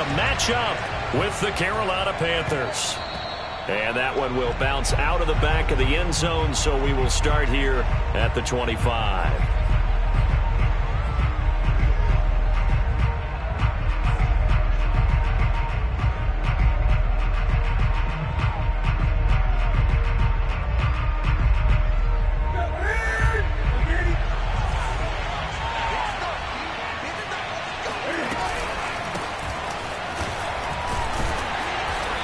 to match up with the Carolina Panthers. And that one will bounce out of the back of the end zone, so we will start here at the 25.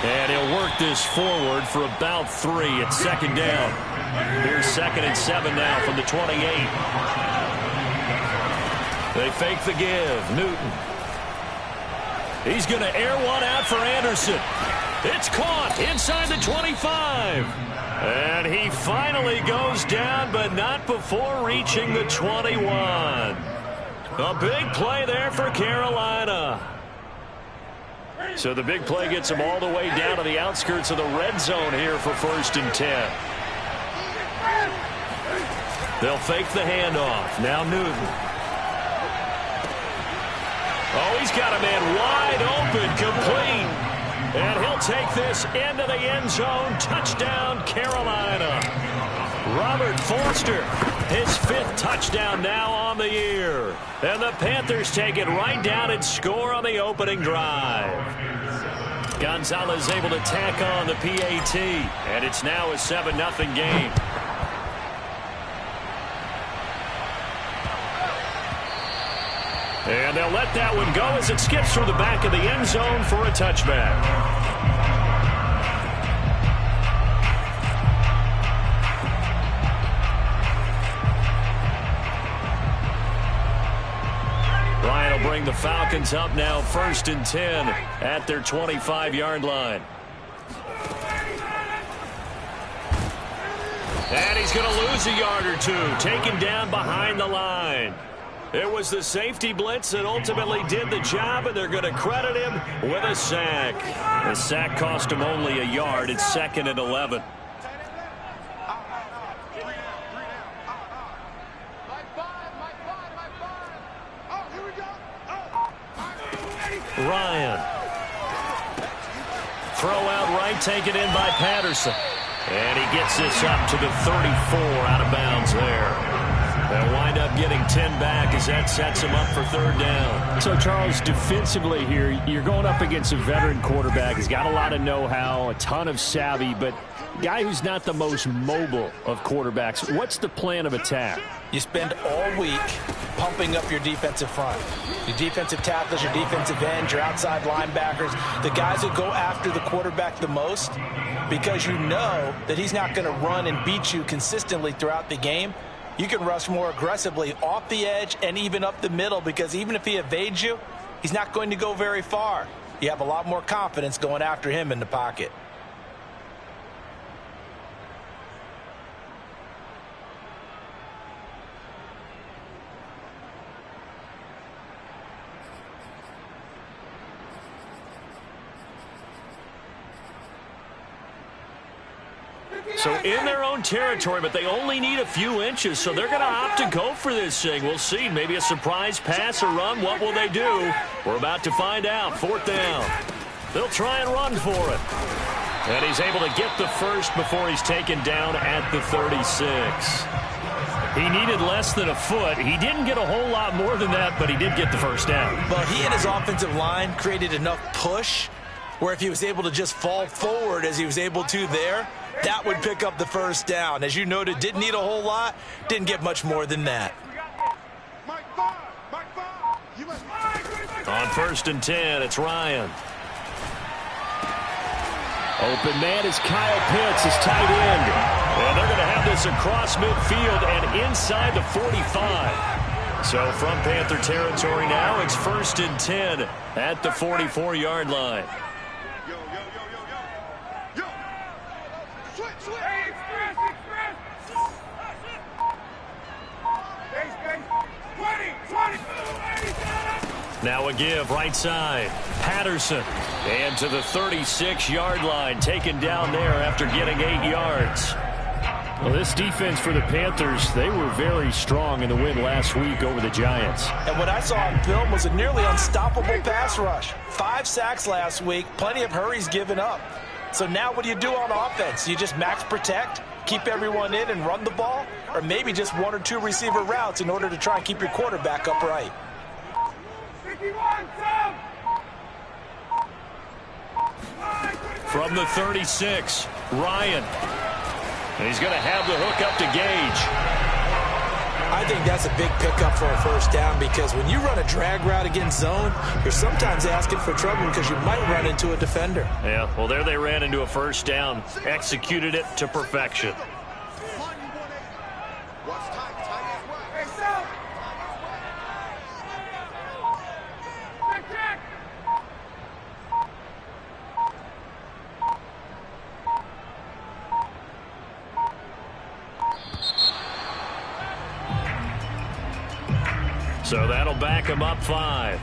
And he'll work this forward for about 3. It's second down. Here's 2nd and 7 now from the 28. They fake the give. Newton. He's going to air one out for Anderson. It's caught inside the 25. And he finally goes down, but not before reaching the 21. A big play there for Carolina. So the big play gets him all the way down to the outskirts of the red zone here for 1st and 10. They'll fake the handoff. Now Newton. Oh, he's got a man wide open, complete. And he'll take this into the end zone. Touchdown, Carolina. Robert Foster, his 5th touchdown now on the year. And the Panthers take it right down and score on the opening drive. Gonzalez able to tack on the PAT. And it's now a 7-0 game. And they'll let that one go as it skips through the back of the end zone for a touchback. Ryan will bring the Falcons up now 1st and 10 at their 25-yard line. And he's going to lose a yard or 2, taken down behind the line. It was the safety blitz that ultimately did the job, and they're going to credit him with a sack. The sack cost him only a yard. It's 2nd and 11. Ryan. Throw out right, taken in by Patterson. And he gets this up to the 34, out of bounds there. They'll wind up getting 10 back as that sets him up for 3rd down. So, Charles, defensively here, you're going up against a veteran quarterback. He's got a lot of know-how, a ton of savvy, but a guy who's not the most mobile of quarterbacks. What's the plan of attack? You spend all week pumping up your defensive front. Your defensive tackles, your defensive ends, your outside linebackers, the guys who go after the quarterback the most, because you know that he's not going to run and beat you consistently throughout the game. You can rush more aggressively off the edge and even up the middle, because even if he evades you, he's not going to go very far. You have a lot more confidence going after him in the pocket. So in their own territory, but they only need a few inches, so they're going to opt to go for this thing. We'll see. Maybe a surprise pass or run. What will they do? We're about to find out. 4th down. They'll try and run for it. And he's able to get the first before he's taken down at the 36. He needed less than a foot. He didn't get a whole lot more than that, but he did get the first down. But he and his offensive line created enough push where if he was able to just fall forward as he was able to there, that would pick up the first down. As you noted, didn't need a whole lot, didn't get much more than that. On 1st and 10, it's Ryan. Open man is Kyle Pitts, his tight end. And they're going to have this across midfield and inside the 45. So from Panther territory now, it's 1st and 10 at the 44-yard line. Now a give right side. Patterson. And to the 36-yard line. Taken down there after getting 8 yards. Well, this defense for the Panthers, they were very strong in the win last week over the Giants. And what I saw on film was a nearly unstoppable pass rush. 5 sacks last week, plenty of hurries given up. So now what do you do on offense? You just max protect, keep everyone in and run the ball, or maybe just 1 or 2 receiver routes in order to try and keep your quarterback upright. From the 36, Ryan. And he's going to have the hook up to Gage. I think that's a big pickup for a first down, because when you run a drag route against zone, you're sometimes asking for trouble because you might run into a defender. Yeah, well, there they ran into a first down. Executed it to perfection. So that'll back him up 5.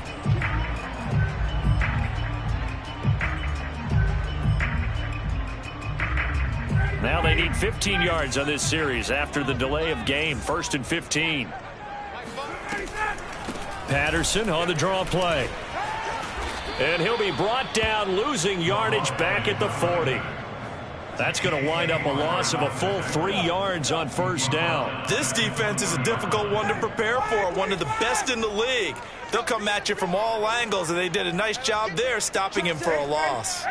Now they need 15 yards on this series after the delay of game. 1st and 15. Patterson on the draw play. And he'll be brought down, losing yardage back at the 40. That's going to wind up a loss of a full 3 yards on first down. This defense is a difficult one to prepare for, one of the best in the league. They'll come at you from all angles, and they did a nice job there stopping him for a loss.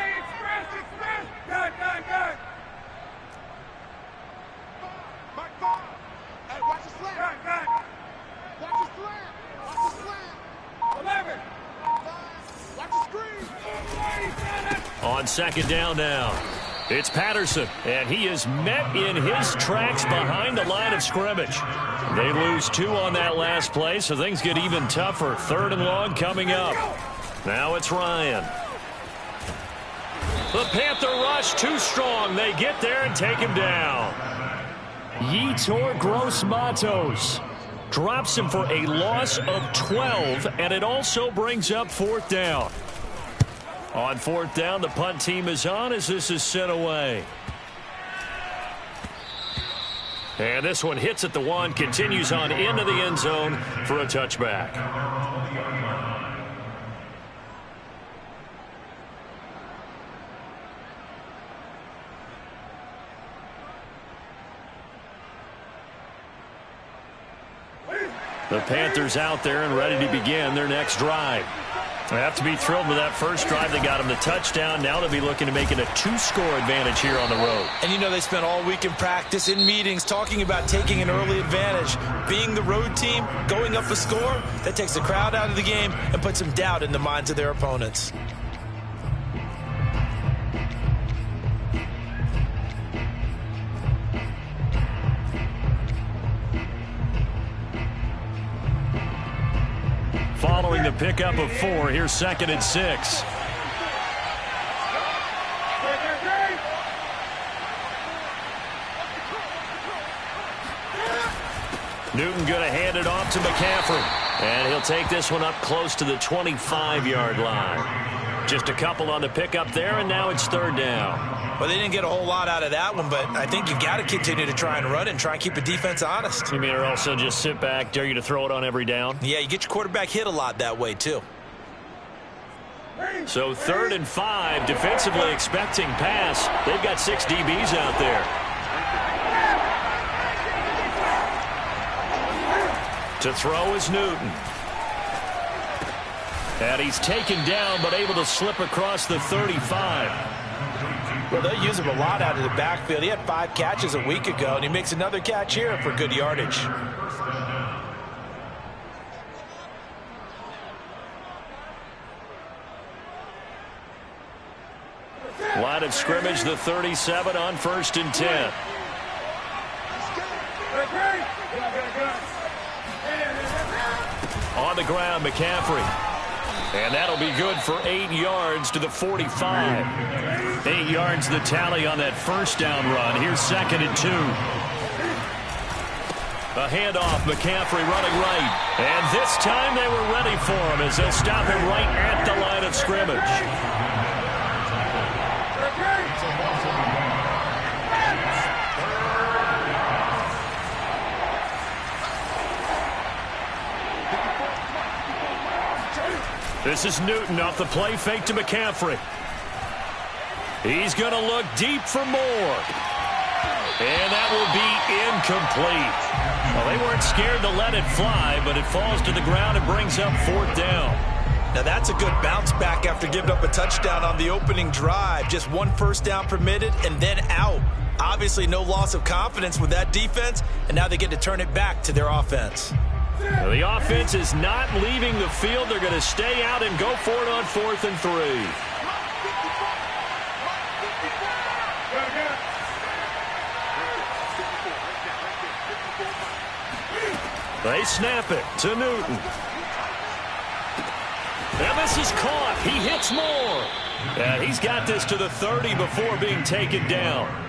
On second down now, it's Patterson, and he is met in his tracks behind the line of scrimmage. They lose 2 on that last play, so things get even tougher. 3rd and long coming up. Now it's Ryan. The Panther rush too strong. They get there and take him down. Yetur Gross-Matos drops him for a loss of 12, and it also brings up 4th down. On 4th down, the punt team is on as this is sent away. And this one hits at the 1, continues on into the end zone for a touchback. The Panthers out there and ready to begin their next drive. They have to be thrilled with that first drive. They got him the touchdown. Now they'll be looking to make it a 2-score advantage here on the road. And you know, they spent all week in practice, in meetings, talking about taking an early advantage. Being the road team, going up a score, that takes the crowd out of the game and puts some doubt in the minds of their opponents. Following the pickup of 4, here's 2nd and 6. Newton going to hand it off to McCaffrey. And he'll take this one up close to the 25-yard line. Just a couple on the pickup there, and now it's 3rd down. Well, they didn't get a whole lot out of that one, but I think you've got to continue to try and run it and try and keep the defense honest. You mean, or also just sit back, dare you to throw it on every down? Yeah, you get your quarterback hit a lot that way, too. So 3rd and 5, defensively expecting pass. They've got 6 DBs out there. To throw is Newton. And he's taken down, but able to slip across the 35. Well, they use him a lot out of the backfield. He had 5 catches a week ago, and he makes another catch here for good yardage. Line of scrimmage, the 37 on 1st and 10. On the ground, McCaffrey. And that'll be good for 8 yards to the 45. 8 yards the tally on that first down run. Here's 2nd and 2. A handoff, McCaffrey running right. And this time they were ready for him as they'll stop him right at the line of scrimmage. This is Newton off the play fake to McCaffrey. He's going to look deep for more. And that will be incomplete. Well, they weren't scared to let it fly, but it falls to the ground and brings up 4th down. Now that's a good bounce back after giving up a touchdown on the opening drive. Just 1 first down permitted and then out. Obviously no loss of confidence with that defense, and now they get to turn it back to their offense. Well, the offense is not leaving the field. They're going to stay out and go for it on 4th and 3. They snap it to Newton. And this is caught. He hits more. And he's got this to the 30 before being taken down.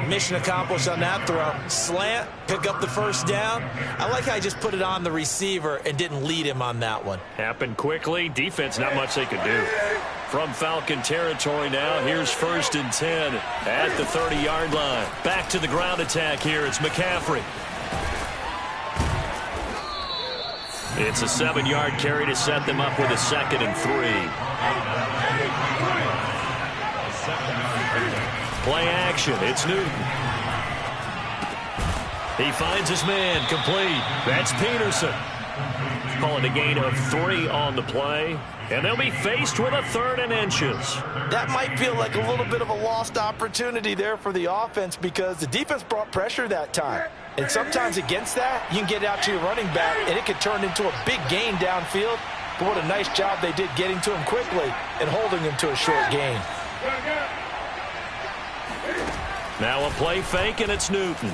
Mission accomplished on that throw. Slant, pick up the first down. I like how he just put it on the receiver and didn't lead him on that one. Happened quickly. Defense, not much they could do. From Falcon territory now, here's 1st and 10 at the 30-yard line. Back to the ground attack here. It's McCaffrey. It's a 7-yard carry to set them up with a 2nd and 3. Play action. It's Newton. He finds his man. Complete. That's Peterson. Call it a gain of 3 on the play. And they'll be faced with a 3rd and inches. That might feel like a little bit of a lost opportunity there for the offense because the defense brought pressure that time. And sometimes against that, you can get out to your running back, and it could turn into a big gain downfield. But what a nice job they did getting to him quickly and holding him to a short gain. Now a play fake, and it's Newton.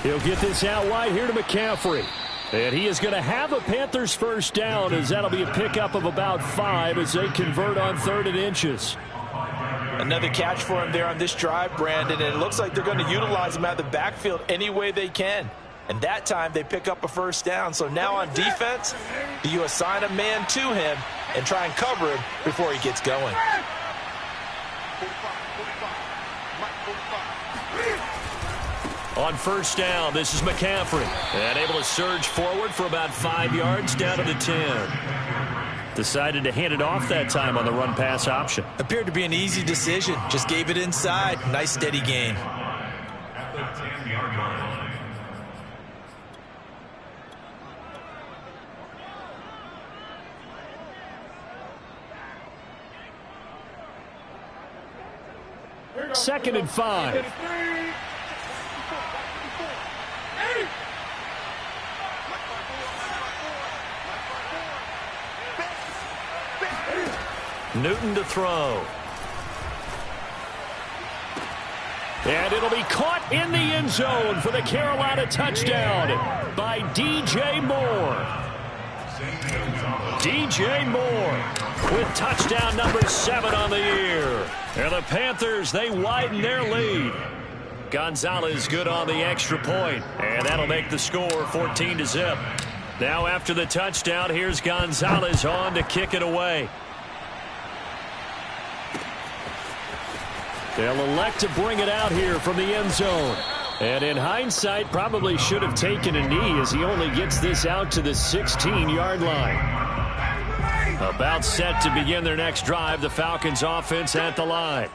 He'll get this out wide here to McCaffrey. And he is going to have a Panthers first down, as that'll be a pickup of about 5 as they convert on 3rd and inches. Another catch for him there on this drive, Brandon, and it looks like they're going to utilize him out of the backfield any way they can. And that time they pick up a first down. So now on defense, do you assign a man to him and try and cover him before he gets going? On first down, this is McCaffrey. And able to surge forward for about 5 yards down to the 10. Decided to hand it off that time on the run-pass option. Appeared to be an easy decision. Just gave it inside. Nice, steady gain. Second and 5. Newton to throw. And it'll be caught in the end zone for the Carolina touchdown by DJ Moore. DJ Moore with touchdown number 7 on the year. And the Panthers, they widen their lead. Gonzalez good on the extra point, and that'll make the score 14-0. Now after the touchdown, here's Gonzalez on to kick it away. They'll elect to bring it out here from the end zone. And in hindsight, probably should have taken a knee as he only gets this out to the 16-yard line. About set to begin their next drive, the Falcons offense at the line.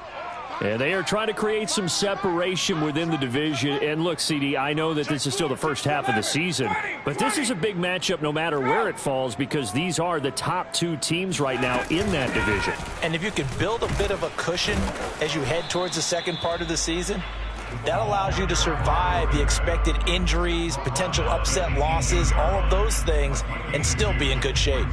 And they are trying to create some separation within the division. And look, CD, I know that this is still the first half of the season, but this is a big matchup no matter where it falls because these are the top 2 teams right now in that division. And if you can build a bit of a cushion as you head towards the second part of the season, that allows you to survive the expected injuries, potential upset losses, all of those things, and still be in good shape.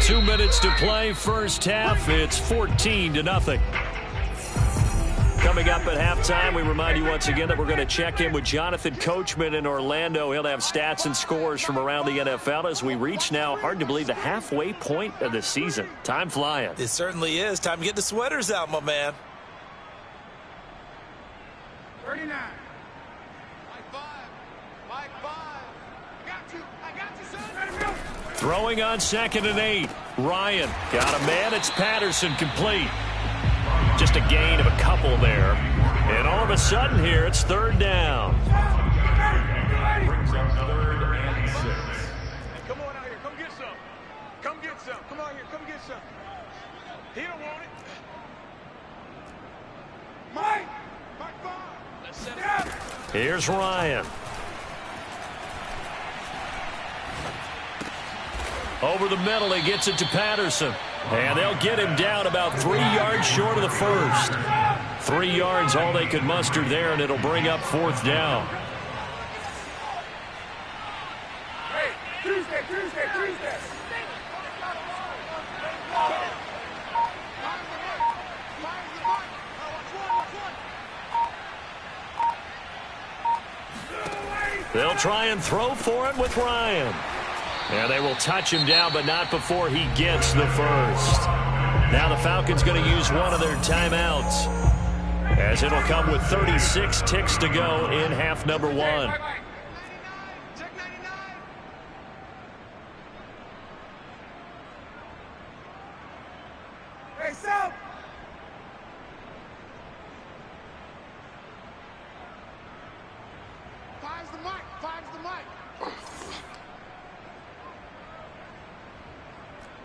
2 minutes to play first half. It's 14-0. Coming up at halftime, we remind you once again that we're going to check in with Jonathan Coachman in Orlando. He'll have stats and scores from around the NFL as we reach now, hard to believe, the halfway point of the season. Time flying. It certainly is. Time to get the sweaters out, my man. 39. Mike 5. I got you, son. Throwing on 2nd and 8. Ryan got a man. It's Patterson complete. Just a gain of a couple there. And all of a sudden here, it's 3rd down. Here's Ryan. Over the middle, he gets it to Patterson. And they'll get him down about 3 yards short of the first. 3 yards, all they could muster there, and it'll bring up 4th down. Hey, Tuesday. They'll try and throw for it with Ryan. And they will touch him down, but not before he gets the first. Now the Falcons going to use one of their timeouts, as it'll come with 36 ticks to go in half number 1. Check 99. Hey, South. Five's the mic.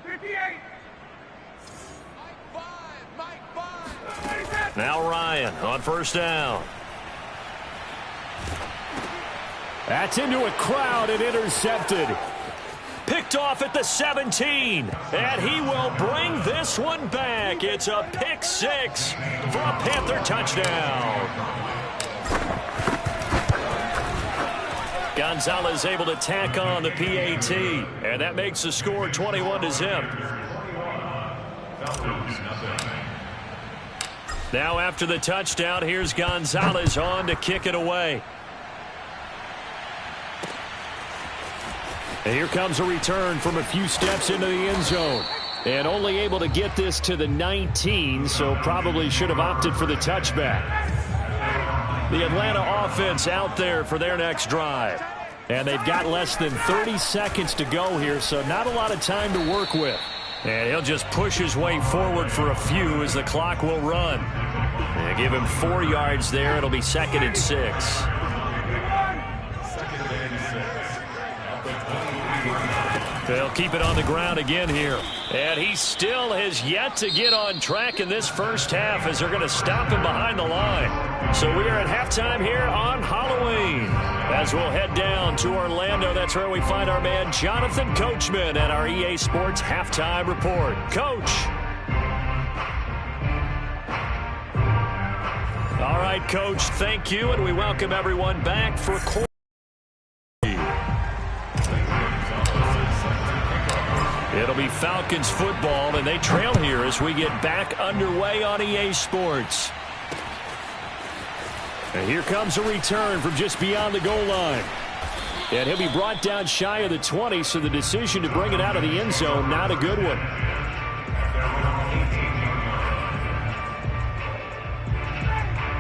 58. Mike 5. Now Ryan on 1st down. That's into a crowd and intercepted. Picked off at the 17, and he will bring this one back. It's a pick 6 for a Panther touchdown. Gonzalez able to tack on the PAT, and that makes the score 21-0. Now after the touchdown, here's Gonzalez on to kick it away. And here comes a return from a few steps into the end zone. And only able to get this to the 19, so probably should have opted for the touchback. The Atlanta offense out there for their next drive. And they've got less than 30 seconds to go here, so not a lot of time to work with. And he'll just push his way forward for a few as the clock will run. And give him 4 yards there. It'll be 2nd and 6. They'll keep it on the ground again here. And he still has yet to get on track in this first half as they're going to stop him behind the line. So we are at halftime here on Halloween. As we'll head down to Orlando, that's where we find our man Jonathan Coachman at our EA Sports Halftime Report. Coach. All right, Coach, thank you, and we welcome everyone back for quarter. It'll be Falcons football, and they trail here as we get back underway on EA Sports. And here comes a return from just beyond the goal line. And he'll be brought down shy of the 20, so the decision to bring it out of the end zone, not a good one.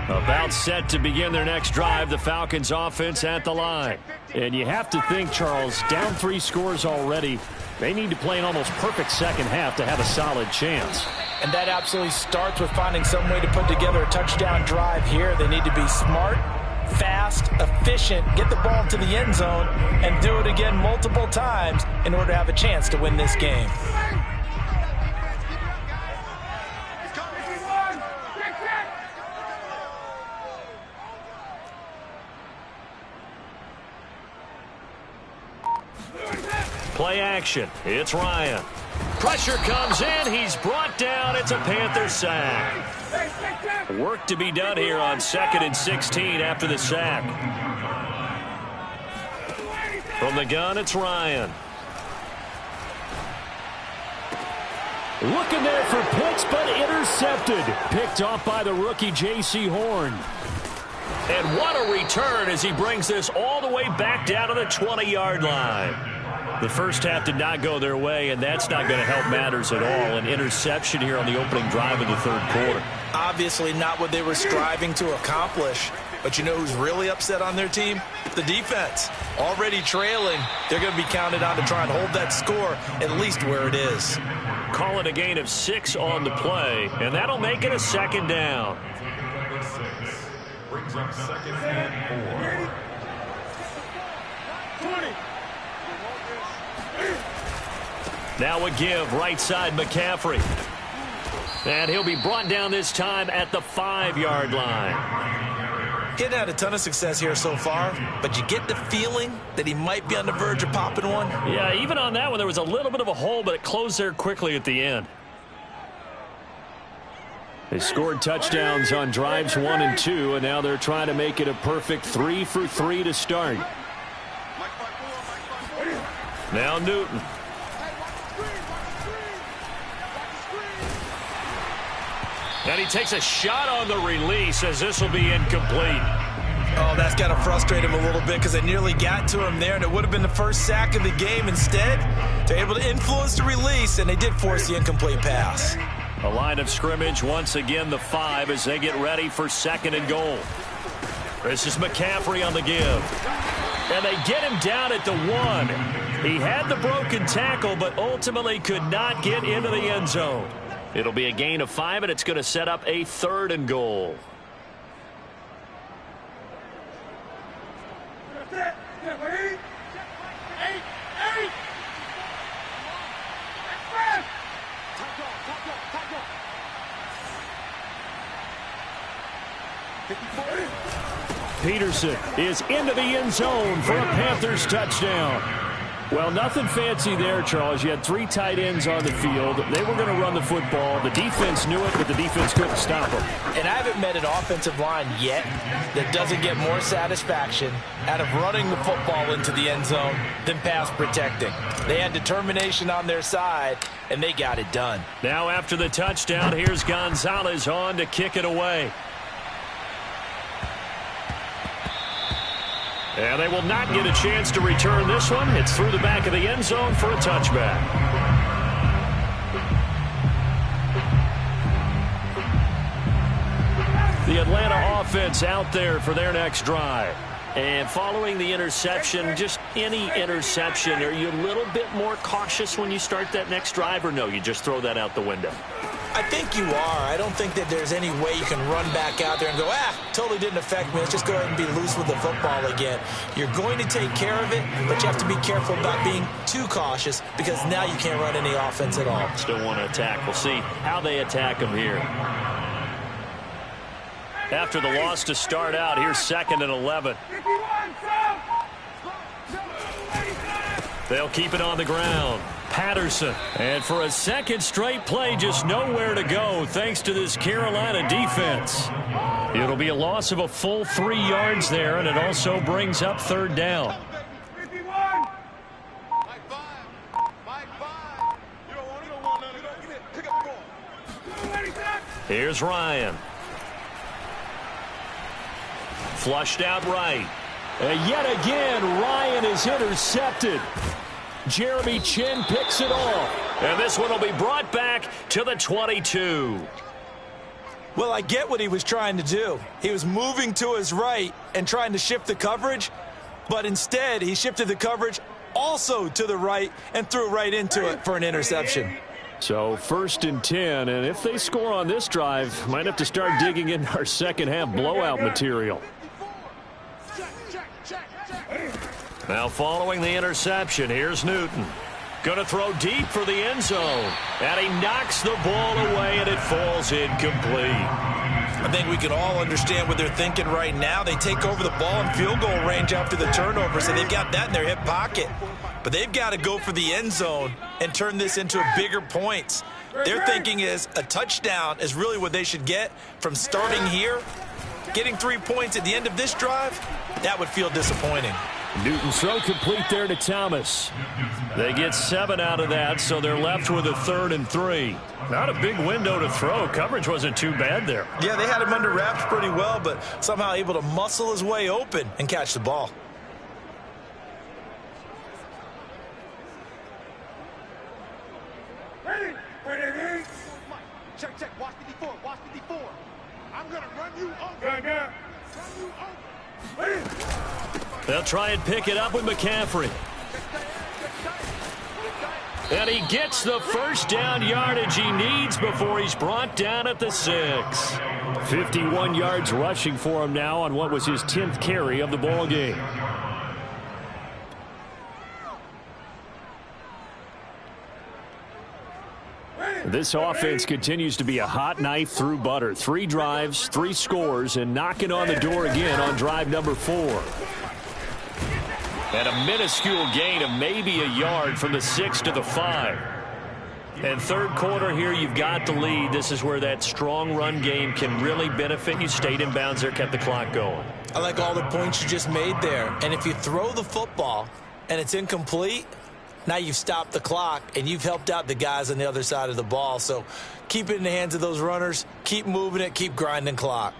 About set to begin their next drive, the Falcons offense at the line. And you have to think, Charles, down 3 scores already. They need to play an almost perfect second half to have a solid chance. And that absolutely starts with finding some way to put together a touchdown drive here. They need to be smart, fast, efficient, get the ball to the end zone, and do it again multiple times in order to have a chance to win this game. Play action. It's Ryan. Pressure comes in. He's brought down. It's a Panther sack. Work to be done here on 2nd and 16 after the sack. From the gun, it's Ryan. Looking there for Pitts, but intercepted. Picked off by the rookie J.C. Horn. And what a return as he brings this all the way back down to the 20-yard line. The first half did not go their way, and that's not going to help matters at all. An interception here on the opening drive of the 3rd quarter. Obviously not what they were striving to accomplish. But you know who's really upset on their team? The defense. Already trailing. They're going to be counted on to try and hold that score at least where it is. Call it a gain of 6 on the play, and that'll make it a 2nd down. Brings up 2nd and 4. 20. Now a give right side McCaffrey. And he'll be brought down this time at the 5-yard line. He hasn't had a ton of success here so far, but you get the feeling that he might be on the verge of popping one. Yeah, even on that one, there was a little bit of a hole, but it closed there quickly at the end. They scored touchdowns on drives 1 and 2, and now they're trying to make it a perfect 3 for 3 to start. Now Newton. And he takes a shot on the release as this will be incomplete. Oh, that's got to frustrate him a little bit because they nearly got to him there, and it would have been the first sack of the game. Instead, they're able to influence the release, and they did force the incomplete pass. A line of scrimmage, once again the 5 as they get ready for 2nd and goal. This is McCaffrey on the give. And they get him down at the 1. He had the broken tackle, but ultimately could not get into the end zone. It'll be a gain of 5, and it's going to set up a 3rd and goal. Peterson is into the end zone for a Panthers touchdown. Well, nothing fancy there, Charles. You had 3 tight ends on the field. They were going to run the football. The defense knew it, but the defense couldn't stop them. And I haven't met an offensive line yet that doesn't get more satisfaction out of running the football into the end zone than pass protecting. They had determination on their side, and they got it done. Now after the touchdown, here's Gonzalez on to kick it away. And they will not get a chance to return this one. It's through the back of the end zone for a touchback. The Atlanta offense out there for their next drive. And following the interception, just any interception, are you a little bit more cautious when you start that next drive, or no, you just throw that out the window? I think you are. I don't think that there's any way you can run back out there and go, totally didn't affect me. Let's just go ahead and be loose with the football again. You're going to take care of it, but you have to be careful about being too cautious because now you can't run any offense at all. Still want to attack. We'll see how they attack them here. After the loss to start out, here's 2nd and 11. They'll keep it on the ground. Patterson. And for a 2nd straight play, just nowhere to go thanks to this Carolina defense. It'll be a loss of a full 3 yards there, and it also brings up 3rd down. Here's Ryan. Flushed out right. And yet again, Ryan is intercepted. Jeremy Chin picks it off. And this one will be brought back to the 22. Well, I get what he was trying to do. He was moving to his right and trying to shift the coverage, but instead he shifted the coverage also to the right and threw right into it for an interception. So 1st and 10, and if they score on this drive, might have to start digging in our second half blowout material. Now following the interception, here's Newton. Going to throw deep for the end zone. And he knocks the ball away, and it falls incomplete. I think we can all understand what they're thinking right now. They take over the ball in field goal range after the turnover, so they've got that in their hip pocket. But they've got to go for the end zone and turn this into bigger points. Their thinking is a touchdown is really what they should get from starting here. Getting 3 points at the end of this drive, that would feel disappointing. Newton's throw complete there to Thomas. They get 7 out of that, so they're left with a 3rd and 3. Not a big window to throw. Coverage wasn't too bad there. Yeah, they had him under wraps pretty well, but somehow able to muscle his way open and catch the ball. Ready? Check. Watch 54. Watch 54. I'm going to run you over. They'll try and pick it up with McCaffrey. And he gets the first down yardage he needs before he's brought down at the 6. 51 yards rushing for him now on what was his 10th carry of the ball game. This offense continues to be a hot knife through butter. 3 drives, 3 scores, and knocking on the door again on drive number 4. And a minuscule gain of maybe a yard from the 6 to the 5. And third quarter here, you've got the lead. This is where that strong run game can really benefit you. Stayed in bounds there, kept the clock going. I like all the points you just made there. And if you throw the football and it's incomplete, now you've stopped the clock and you've helped out the guys on the other side of the ball. So keep it in the hands of those runners. Keep moving it. Keep grinding clock.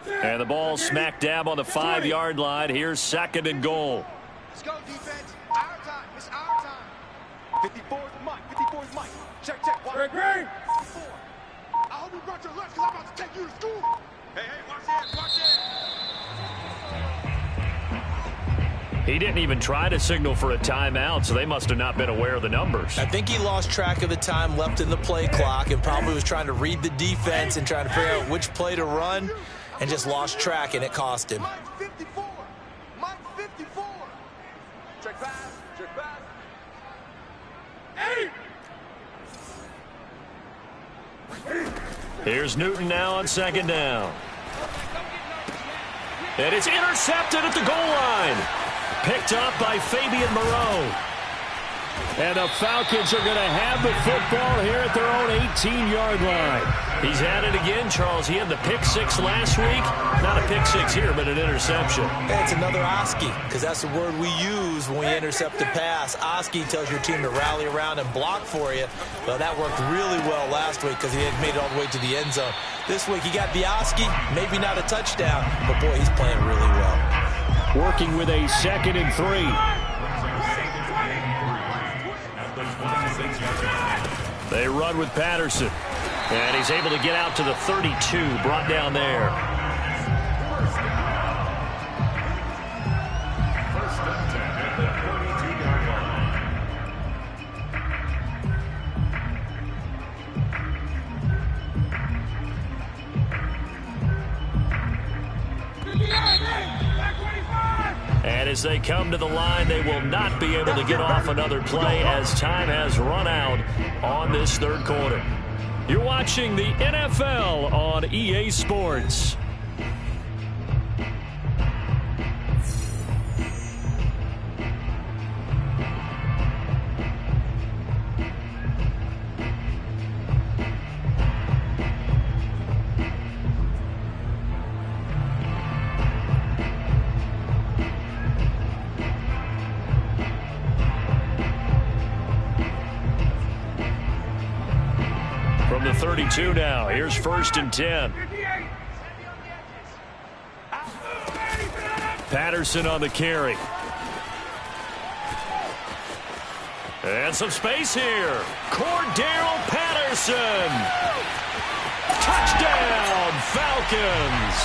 And the ball smack dab on the 5-yard line. Here's 2nd and goal. Let's go, defense. Our time. It's our time. 54 is Mike. 54 is Mike. Check. Greg. 54. I hope you brought your lunch because I'm about to take you to school. Hey, watch it. He didn't even try to signal for a timeout, so they must have not been aware of the numbers. I think he lost track of the time left in the play clock and probably was trying to read the defense and trying to figure out which play to run and just lost track, and it cost him. Mike 54. Mike 54. Check pass. Hey! Here's Newton now on 2nd down. And it's intercepted at the goal line. Picked up by Fabian Moreau. And the Falcons are going to have the football here at their own 18-yard line. He's at it again, Charles. He had the pick 6 last week. Not a pick 6 here, but an interception. Hey, it's another Oski, because that's the word we use when we intercept the pass. Oski tells your team to rally around and block for you. Well, that worked really well last week because he had made it all the way to the end zone. This week, he got the Oski, maybe not a touchdown, but, boy, he's playing really well. Working with a 2nd and 3. They run with Patterson. And he's able to get out to the 32, brought down there. And as they come to the line, they will not be able to get off another play as time has run out on this third quarter. You're watching the NFL on EA Sports. From the 32 now, here's 1st and 10. Patterson on the carry. And some space here. Cordell Patterson. Touchdown, Falcons.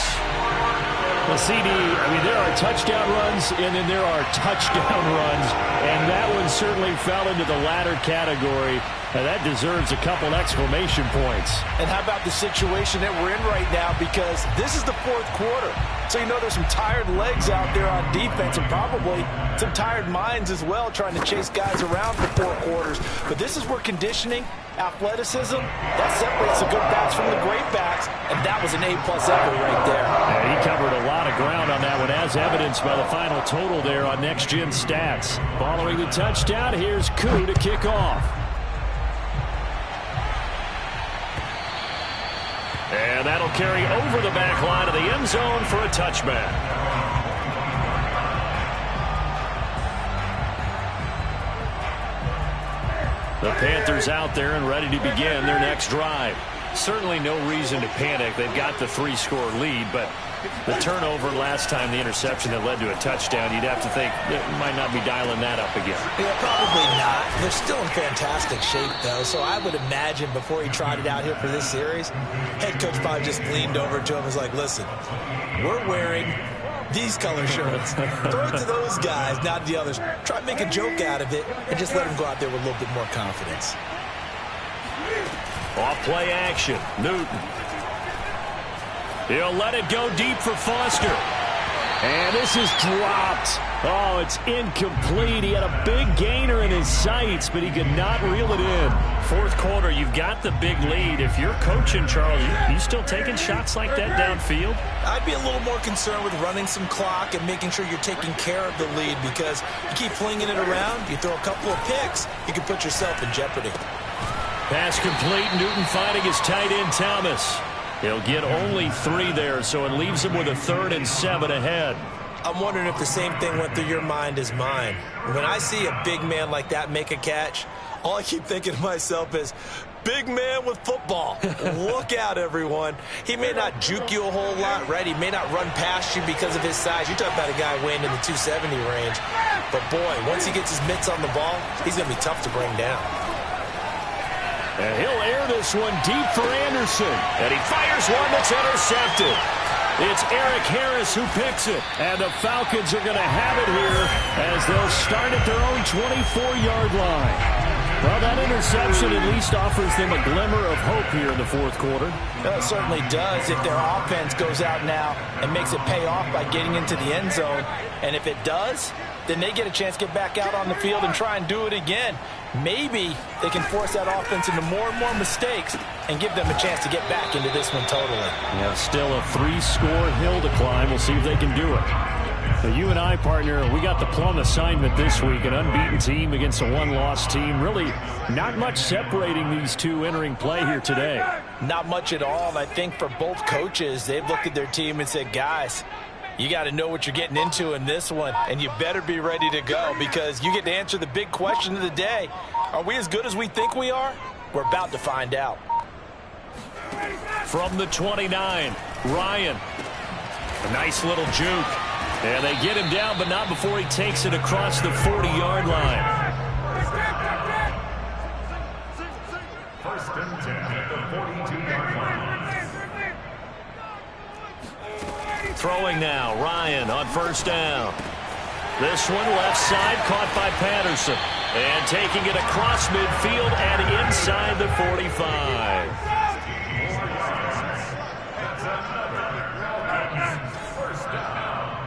Well, CD, I mean, there are touchdown runs, and then there are touchdown runs, and that one certainly fell into the latter category. And that deserves a couple exclamation points. And how about the situation that we're in right now? Because this is the 4th quarter. So you know there's some tired legs out there on defense and probably some tired minds as well trying to chase guys around for 4 quarters. But this is where conditioning, athleticism, that separates the good backs from the great backs. And that was an A-plus effort right there. Yeah, he covered a lot of ground on that one, as evidenced by the final total there on Next Gen Stats. Following the touchdown, here's Koo to kick off. And that'll carry over the back line of the end zone for a touchback. The Panthers out there and ready to begin their next drive. Certainly no reason to panic. They've got the 3-score lead, but the turnover last time, the interception that led to a touchdown, you'd have to think they might not be dialing that up again. Yeah, probably not. They're still in fantastic shape, though, so I would imagine before he trotted out here for this series, head coach probably just leaned over to him and was like, listen, we're wearing these color shirts. Throw it to those guys, not the others. Try to make a joke out of it and just let them go out there with a little bit more confidence. Off play action, Newton. He'll let it go deep for Foster. And this is dropped. Oh, it's incomplete. He had a big gainer in his sights, but he could not reel it in. Fourth quarter, you've got the big lead. If you're coaching, Charles, you still taking shots like that downfield? I'd be a little more concerned with running some clock and making sure you're taking care of the lead, because you keep flinging it around, you throw a couple of picks, you can put yourself in jeopardy. Pass complete. Newton finding his tight end, Thomas. He'll get only 3 there, so it leaves him with a 3rd and 7 ahead. I'm wondering if the same thing went through your mind as mine. When I see a big man like that make a catch, all I keep thinking to myself is, big man with football. Look out, everyone. He may not juke you a whole lot, right? He may not run past you because of his size. You're talking about a guy weighing in the 270 range. But, boy, once he gets his mitts on the ball, he's going to be tough to bring down. And he'll air this one deep for Anderson. And he fires one that's intercepted. It's Eric Harris who picks it. And the Falcons are going to have it here as they'll start at their own 24-yard line. Well, that interception at least offers them a glimmer of hope here in the fourth quarter. Well, it certainly does if their offense goes out now and makes it pay off by getting into the end zone. And if it does, then they get a chance to get back out on the field and try and do it again. Maybe they can force that offense into more and more mistakes and give them a chance to get back into this one totally. Yeah, still a 3-score hill to climb. We'll see if they can do it. So you and I, partner, we got the plum assignment this week, an unbeaten team against a 1-loss team. Really not much separating these two entering play here today. Not much at all. And I think for both coaches, they've looked at their team and said, guys, you got to know what you're getting into in this one, and you better be ready to go, because you get to answer the big question of the day. Are we as good as we think we are? We're about to find out. From the 29, Ryan. A nice little juke. And they get him down, but not before he takes it across the 40-yard line. First and 10 at the 42-yard line. Throwing now, Ryan on first down. This one left side, caught by Patterson. And taking it across midfield and inside the 45. First down.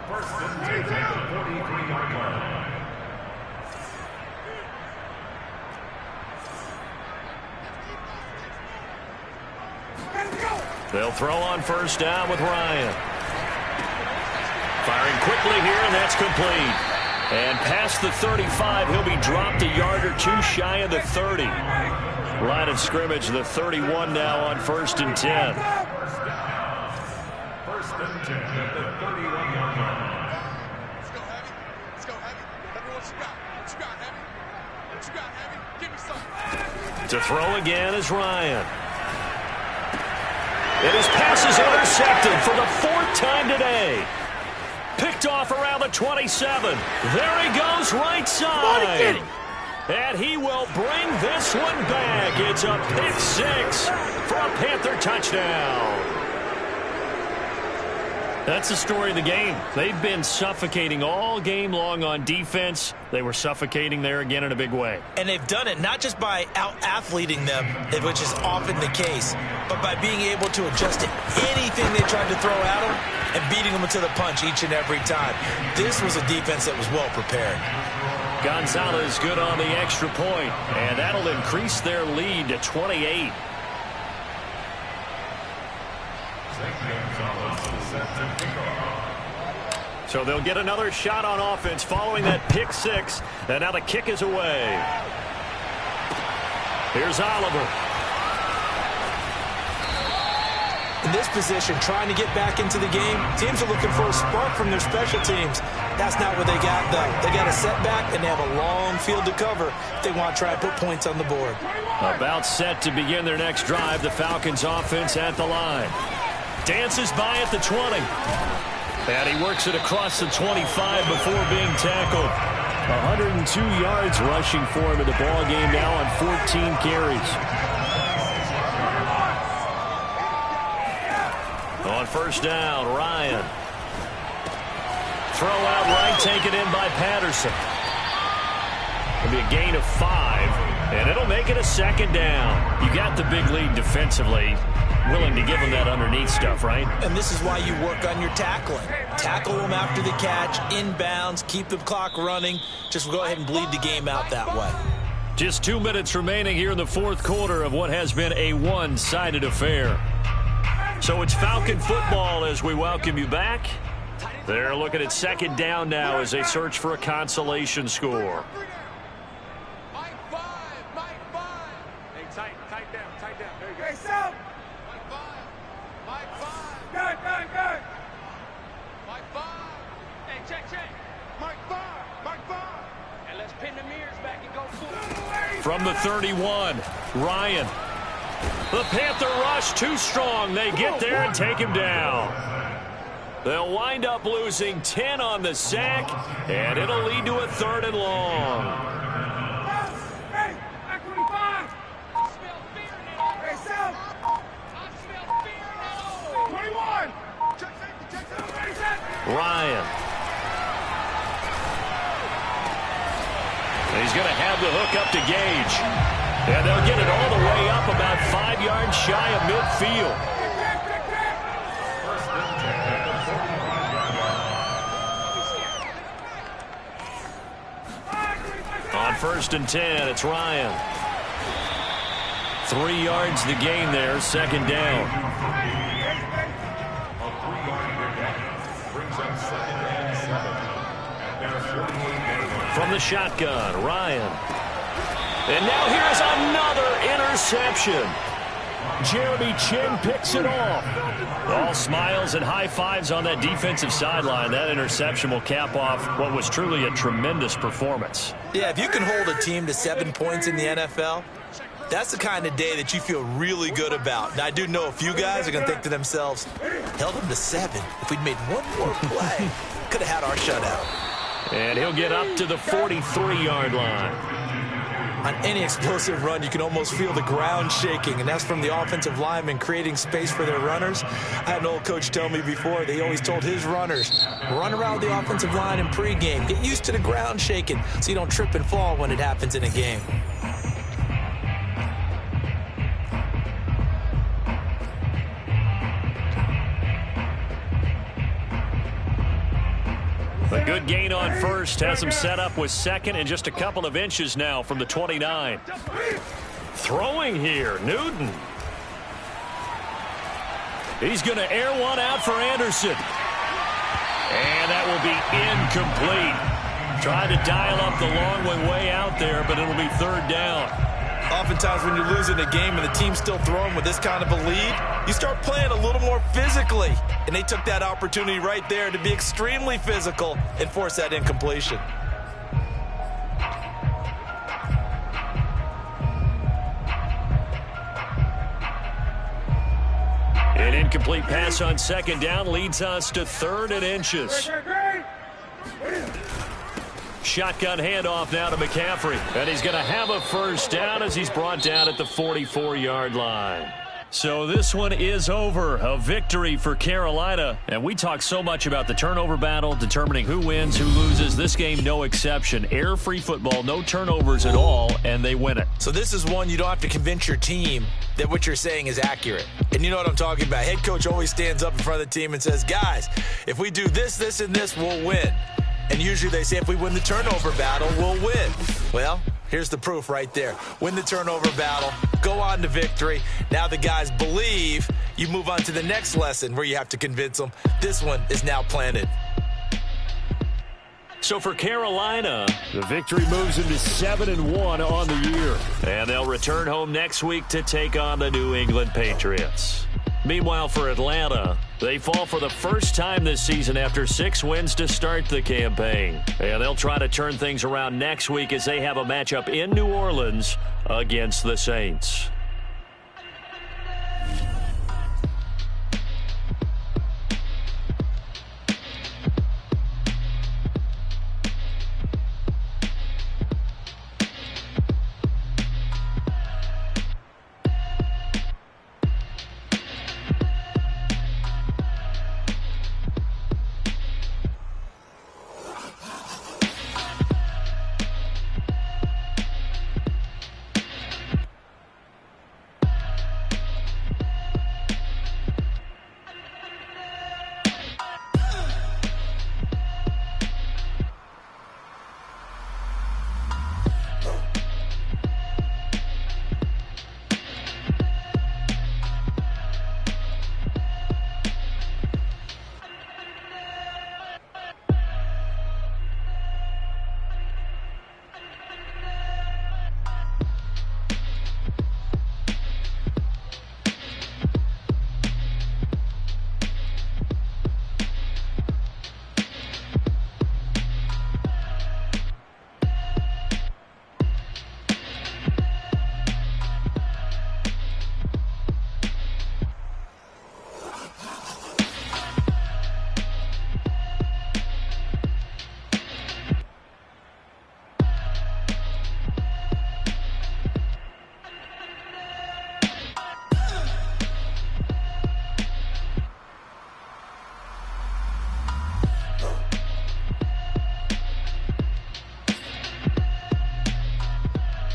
First and 10 at the 43-yard line. They'll throw on first down with Ryan. Firing quickly here, and that's complete. And past the 35, he'll be dropped a yard or two shy of the 30. Line of scrimmage, the 31 now on first and 10. First and 10 at the 31-yard line. Let's go, Heavy. Let's go, Heavy. Everyone, what you got? What you got, Heavy? What you got, Heavy? Give me something. To throw again is Ryan. And his pass is intercepted for the 4th time today. Picked off around the 27. There he goes, right side. And he will bring this one back. It's a pick 6 for a Panther touchdown. That's the story of the game. They've been suffocating all game long on defense. They were suffocating there again in a big way. And they've done it not just by out-athleting them, which is often the case, but by being able to adjust to anything they tried to throw at them and beating them to the punch each and every time. This was a defense that was well prepared. Gonzalez good on the extra point, and that'll increase their lead to 28. So they'll get another shot on offense following that pick 6, and now the kick is away. Here's Oliver. In this position, trying to get back into the game, teams are looking for a spark from their special teams. That's not what they got, though. They got a setback, and they have a long field to cover if they want to try and put points on the board. About set to begin their next drive, the Falcons offense at the line. Dances by at the 20. And he works it across the 25 before being tackled. 102 yards rushing for him in the ball game now on 14 carries. On first down, Ryan. Throw out right, taken in by Patterson. It'll be a gain of 5, and it'll make it a second down. You got the big lead defensively. Willing to give him that underneath stuff, right? And this is why you work on your tackling. tackle them after the catch, inbounds, keep the clock running. Just go ahead and bleed the game out that way. Just 2 minutes remaining here in the fourth quarter of what has been a one-sided affair. So it's Falcon football as we welcome you back. They're looking at second down now as they search for a consolation score. Mike 5. Hey, tight down. There you go. Hey, Sam. Mike 5. Good. Mike 5. Hey, check. Mike 5. And let's pin the mirrors back and go forward. From the 31, Ryan. The Panther rush too strong. They get there and take him down. They'll wind up losing 10 on the sack, and it'll lead to a 3rd and long. Hey, back 25. I smell fear now. Hey, Sam. I smell fear now. 21. Check safety. Ryan. He's going to have the hook up to Gage. And they'll get it all the way up about 5 yards shy of midfield. On 1st and 10, it's Ryan. 3 yards the gain there, 2nd down. From the shotgun, Ryan. And now here's another interception. Jeremy Chin picks it off. All smiles and high fives on that defensive sideline. That interception will cap off what was truly a tremendous performance. Yeah, if you can hold a team to 7 points in the NFL, that's the kind of day that you feel really good about. And I do know a few guys are going to think to themselves, held them to 7. If we'd made one more play, could have had our shutout. And he'll get up to the 43-yard line. On any explosive run, you can almost feel the ground shaking, and that's from the offensive linemen creating space for their runners. I had an old coach tell me before, they always told his runners, run around the offensive line in pregame. Get used to the ground shaking so you don't trip and fall when it happens in a game. A good gain on 1st has him set up with 2nd and just a couple of inches now from the 29. Throwing here, Newton. He's going to air one out for Anderson. And that will be incomplete. Tried to dial up the long way out there, but it'll be 3rd down. Oftentimes when you're losing a game and the team's still throwing with this kind of a lead, you start playing a little more physically. And they took that opportunity right there to be extremely physical and force that incompletion. An incomplete pass on 2nd down leads us to 3rd and inches. Shotgun handoff now to McCaffrey. And he's going to have a 1st down as he's brought down at the 44-yard line. So this one is over. A victory for Carolina. And we talk so much about the turnover battle, determining who wins, who loses. This game, no exception. Air-free football, no turnovers at all, and they win it. So this is one you don't have to convince your team that what you're saying is accurate. And you know what I'm talking about. Head coach always stands up in front of the team and says, guys, if we do this, this, and this, we'll win. And usually they say if we win the turnover battle, we'll win. Well, here's the proof right there. Win the turnover battle, go on to victory. Now the guys believe. You move on to the next lesson where you have to convince them. This one is now planted. So for Carolina, the victory moves into 7-1 on the year. And they'll return home next week to take on the New England Patriots. Meanwhile, for Atlanta, they fall for the first time this season after 6 wins to start the campaign. And they'll try to turn things around next week as they have a matchup in New Orleans against the Saints.